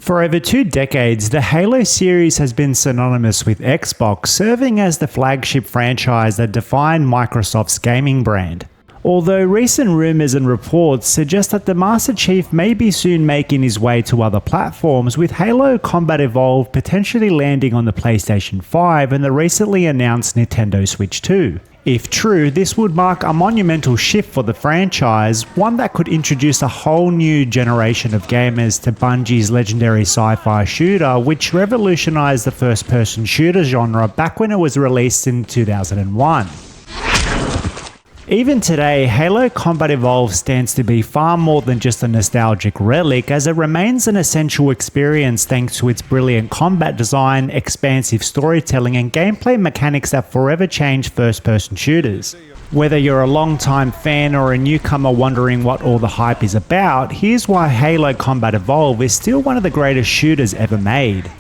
For over 2 decades, the Halo series has been synonymous with Xbox, serving as the flagship franchise that defined Microsoft's gaming brand. Although recent rumors and reports suggest that the Master Chief may be soon making his way to other platforms, with Halo Combat Evolved potentially landing on the PlayStation 5 and the recently announced Nintendo Switch 2. If true, this would mark a monumental shift for the franchise, one that could introduce a whole new generation of gamers to Bungie's legendary sci-fi shooter, which revolutionized the first-person shooter genre back when it was released in 2001. Even today, Halo Combat Evolved stands to be far more than just a nostalgic relic, as it remains an essential experience thanks to its brilliant combat design, expansive storytelling, and gameplay mechanics that forever change first-person shooters. Whether you're a long-time fan or a newcomer wondering what all the hype is about, here's why Halo Combat Evolved is still one of the greatest shooters ever made.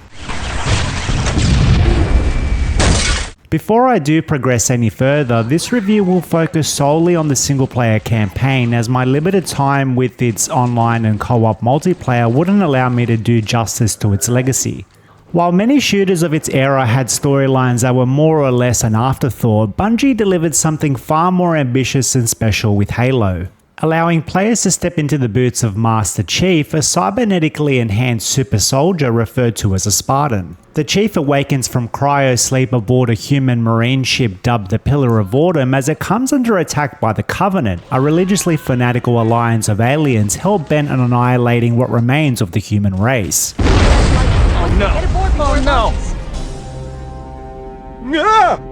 Before I do progress any further, this review will focus solely on the single-player campaign, as my limited time with its online and co-op multiplayer wouldn't allow me to do justice to its legacy. While many shooters of its era had storylines that were more or less an afterthought, Bungie delivered something far more ambitious and special with Halo. Allowing players to step into the boots of Master Chief, a cybernetically enhanced super soldier referred to as a Spartan. The Chief awakens from cryo-sleep aboard a human marine ship dubbed the Pillar of Autumn as it comes under attack by the Covenant, a religiously fanatical alliance of aliens hell-bent on annihilating what remains of the human race. Oh no! Get aboard, Oh no!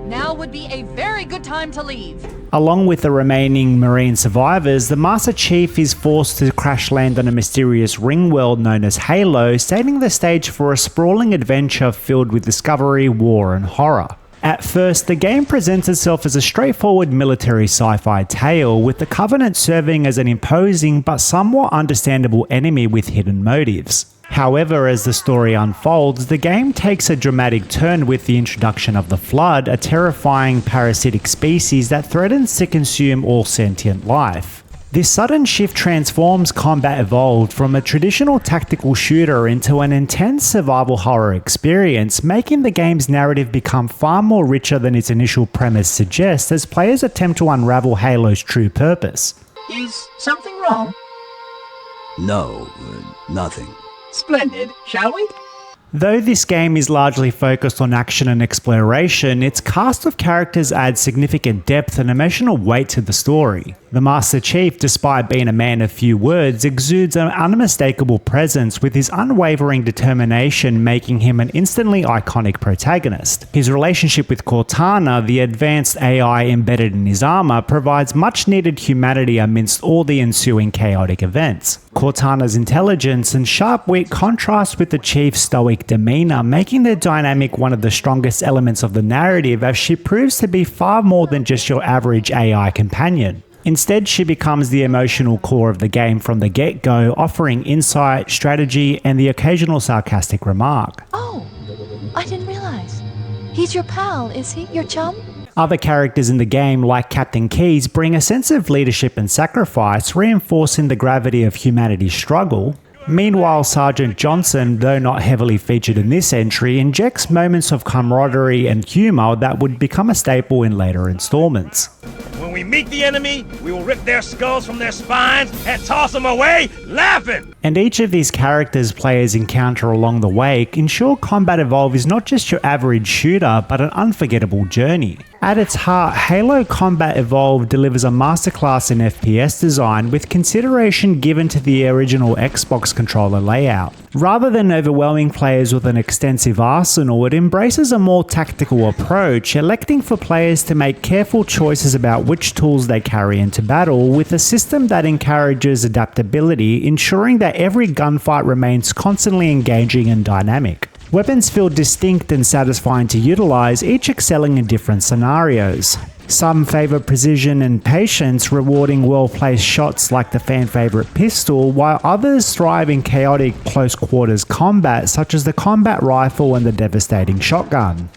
Now would be a very good time to leave. Along with the remaining Marine survivors, the Master Chief is forced to crash land on a mysterious ring world known as Halo, setting the stage for a sprawling adventure filled with discovery, war, and horror. At first, the game presents itself as a straightforward military sci-fi tale, with the Covenant serving as an imposing but somewhat understandable enemy with hidden motives. However, as the story unfolds, the game takes a dramatic turn with the introduction of the Flood, a terrifying parasitic species that threatens to consume all sentient life. This sudden shift transforms Combat Evolved from a traditional tactical shooter into an intense survival horror experience, making the game's narrative become far more richer than its initial premise suggests as players attempt to unravel Halo's true purpose. Is something wrong? No, nothing. Splendid, shall we? Though this game is largely focused on action and exploration, its cast of characters adds significant depth and emotional weight to the story. The Master Chief, despite being a man of few words, exudes an unmistakable presence, with his unwavering determination making him an instantly iconic protagonist. His relationship with Cortana, the advanced AI embedded in his armor, provides much needed humanity amidst all the ensuing chaotic events. Cortana's intelligence and sharp wit contrast with the Chief's stoic demeanor, making their dynamic one of the strongest elements of the narrative, as she proves to be far more than just your average AI companion. Instead, she becomes the emotional core of the game from the get-go, offering insight, strategy, and the occasional sarcastic remark. Oh, I didn't realize. He's your pal, is he? Your chum? Other characters in the game, like Captain Keyes, bring a sense of leadership and sacrifice, reinforcing the gravity of humanity's struggle. Meanwhile, Sergeant Johnson, though not heavily featured in this entry, injects moments of camaraderie and humour that would become a staple in later installments. When we meet the enemy, we will rip their skulls from their spines and toss them away, laughing! And each of these characters players encounter along the way ensure Combat Evolved is not just your average shooter, but an unforgettable journey. At its heart, Halo Combat Evolved delivers a masterclass in FPS design, with consideration given to the original Xbox controller layout. Rather than overwhelming players with an extensive arsenal, it embraces a more tactical approach, electing for players to make careful choices about which tools they carry into battle, with a system that encourages adaptability, ensuring that every gunfight remains constantly engaging and dynamic. Weapons feel distinct and satisfying to utilize, each excelling in different scenarios. Some favour precision and patience, rewarding well-placed shots like the fan-favourite pistol, while others thrive in chaotic close-quarters combat such as the combat rifle and the devastating shotgun.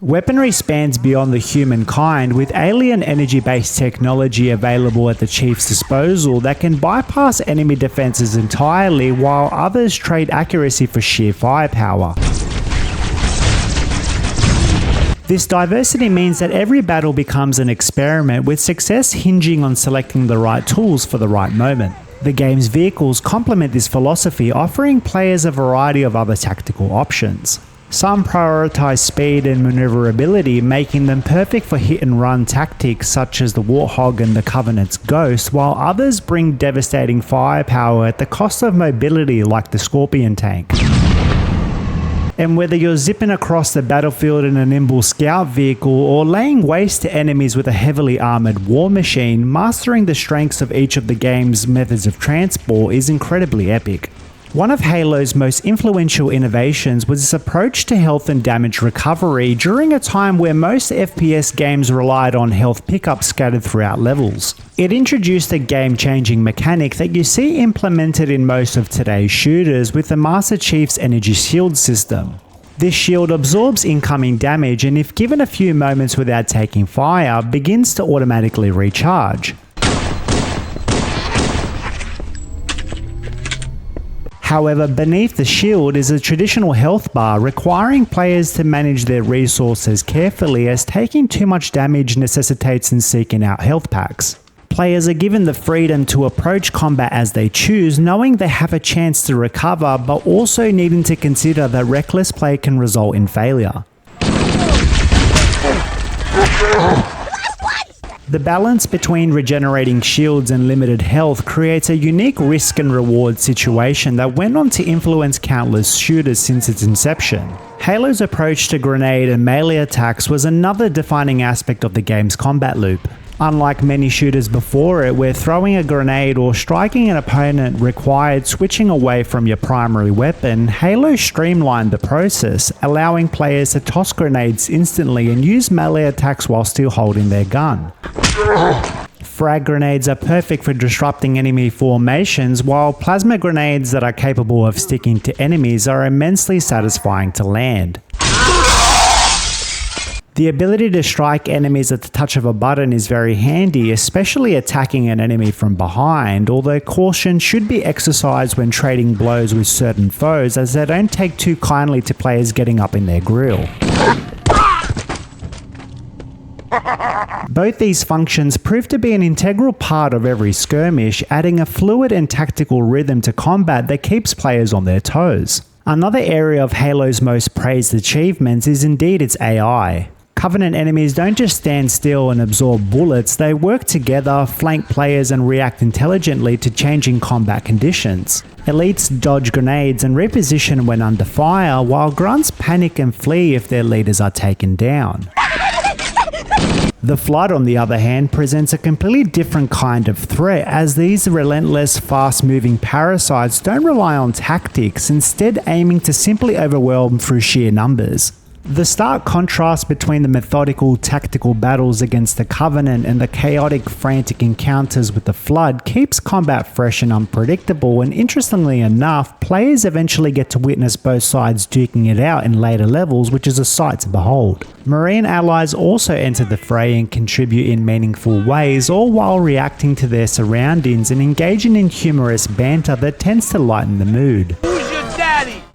Weaponry spans beyond the humankind, with alien energy-based technology available at the Chief's disposal that can bypass enemy defenses entirely, while others trade accuracy for sheer firepower. This diversity means that every battle becomes an experiment, with success hinging on selecting the right tools for the right moment. The game's vehicles complement this philosophy, offering players a variety of other tactical options. Some prioritize speed and maneuverability, making them perfect for hit-and-run tactics such as the Warthog and the Covenant's Ghost, while others bring devastating firepower at the cost of mobility like the Scorpion tank. And whether you're zipping across the battlefield in a nimble scout vehicle or laying waste to enemies with a heavily armoured war machine, mastering the strengths of each of the game's methods of transport is incredibly epic. One of Halo's most influential innovations was its approach to health and damage recovery during a time where most FPS games relied on health pickups scattered throughout levels. It introduced a game-changing mechanic that you see implemented in most of today's shooters with the Master Chief's energy shield system. This shield absorbs incoming damage and, if given a few moments without taking fire, begins to automatically recharge. However, beneath the shield is a traditional health bar, requiring players to manage their resources carefully, as taking too much damage necessitates in seeking out health packs. Players are given the freedom to approach combat as they choose, knowing they have a chance to recover, but also needing to consider that reckless play can result in failure. The balance between regenerating shields and limited health creates a unique risk and reward situation that went on to influence countless shooters since its inception. Halo's approach to grenade and melee attacks was another defining aspect of the game's combat loop. Unlike many shooters before it, where throwing a grenade or striking an opponent required switching away from your primary weapon, Halo streamlined the process, allowing players to toss grenades instantly and use melee attacks while still holding their gun. Frag grenades are perfect for disrupting enemy formations, while plasma grenades that are capable of sticking to enemies are immensely satisfying to land. The ability to strike enemies at the touch of a button is very handy, especially attacking an enemy from behind, although caution should be exercised when trading blows with certain foes, as they don't take too kindly to players getting up in their grill. Both these functions prove to be an integral part of every skirmish, adding a fluid and tactical rhythm to combat that keeps players on their toes. Another area of Halo's most praised achievements is indeed its AI. Covenant enemies don't just stand still and absorb bullets, they work together, flank players and react intelligently to changing combat conditions. Elites dodge grenades and reposition when under fire, while grunts panic and flee if their leaders are taken down. The Flood, on the other hand, presents a completely different kind of threat, as these relentless, fast-moving parasites don't rely on tactics, instead aiming to simply overwhelm through sheer numbers. The stark contrast between the methodical, tactical battles against the Covenant and the chaotic, frantic encounters with the Flood keeps combat fresh and unpredictable, and interestingly enough, players eventually get to witness both sides duking it out in later levels, which is a sight to behold. Marine allies also enter the fray and contribute in meaningful ways, all while reacting to their surroundings and engaging in humorous banter that tends to lighten the mood.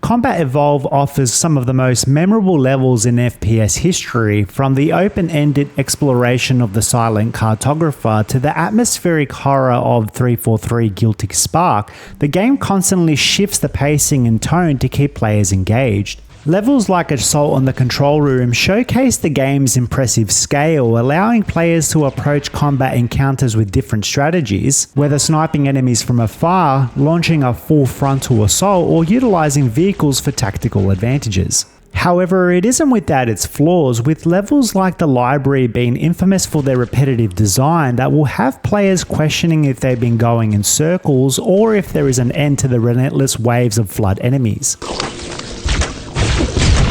Combat Evolved offers some of the most memorable levels in FPS history, from the open-ended exploration of the Silent Cartographer to the atmospheric horror of 343 Guilty Spark. The game constantly shifts the pacing and tone to keep players engaged. Levels like Assault on the Control Room showcase the game's impressive scale, allowing players to approach combat encounters with different strategies, whether sniping enemies from afar, launching a full frontal assault, or utilizing vehicles for tactical advantages. However, it isn't without its flaws, with levels like the Library being infamous for their repetitive design that will have players questioning if they've been going in circles or if there is an end to the relentless waves of Flood enemies.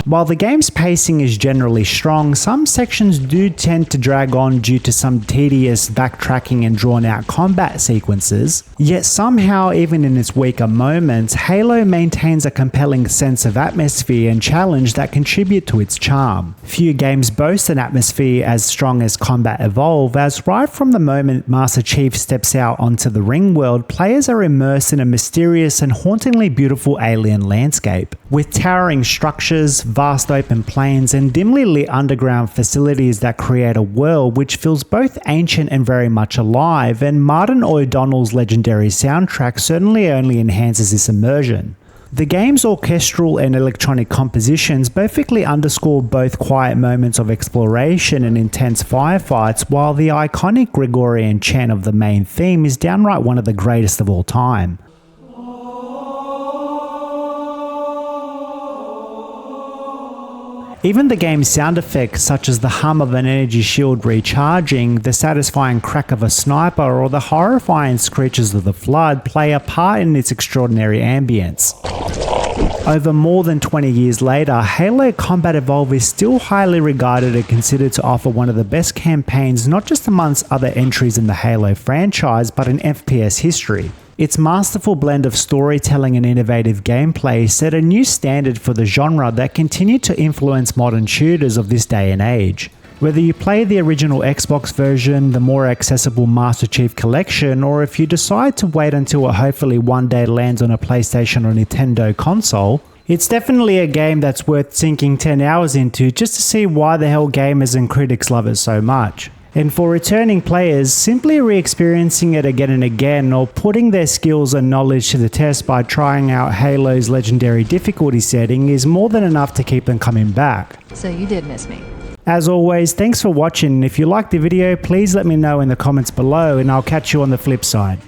While the game's pacing is generally strong, some sections do tend to drag on due to some tedious backtracking and drawn out combat sequences, yet somehow even in its weaker moments, Halo maintains a compelling sense of atmosphere and challenge that contribute to its charm. Few games boast an atmosphere as strong as Combat Evolve, as right from the moment Master Chief steps out onto the ring world, players are immersed in a mysterious and hauntingly beautiful alien landscape. With towering structures, vast open plains, and dimly lit underground facilities that create a world which feels both ancient and very much alive, and Martin O'Donnell's legendary soundtrack certainly only enhances this immersion. The game's orchestral and electronic compositions perfectly underscore both quiet moments of exploration and intense firefights, while the iconic Gregorian chant of the main theme is downright one of the greatest of all time. Even the game's sound effects, such as the hum of an energy shield recharging, the satisfying crack of a sniper, or the horrifying screeches of the flood, play a part in its extraordinary ambience. Over more than 20 years later, Halo Combat Evolve is still highly regarded and considered to offer one of the best campaigns not just amongst other entries in the Halo franchise, but in FPS history. Its masterful blend of storytelling and innovative gameplay set a new standard for the genre that continued to influence modern shooters of this day and age. Whether you play the original Xbox version, the more accessible Master Chief Collection, or if you decide to wait until it hopefully one day lands on a PlayStation or Nintendo console, it's definitely a game that's worth sinking 10 hours into just to see why the hell gamers and critics love it so much. And for returning players, simply re-experiencing it again and again, or putting their skills and knowledge to the test by trying out Halo's legendary difficulty setting is more than enough to keep them coming back. So you did miss me. As always, thanks for watching. If you liked the video, please let me know in the comments below, and I'll catch you on the flip side.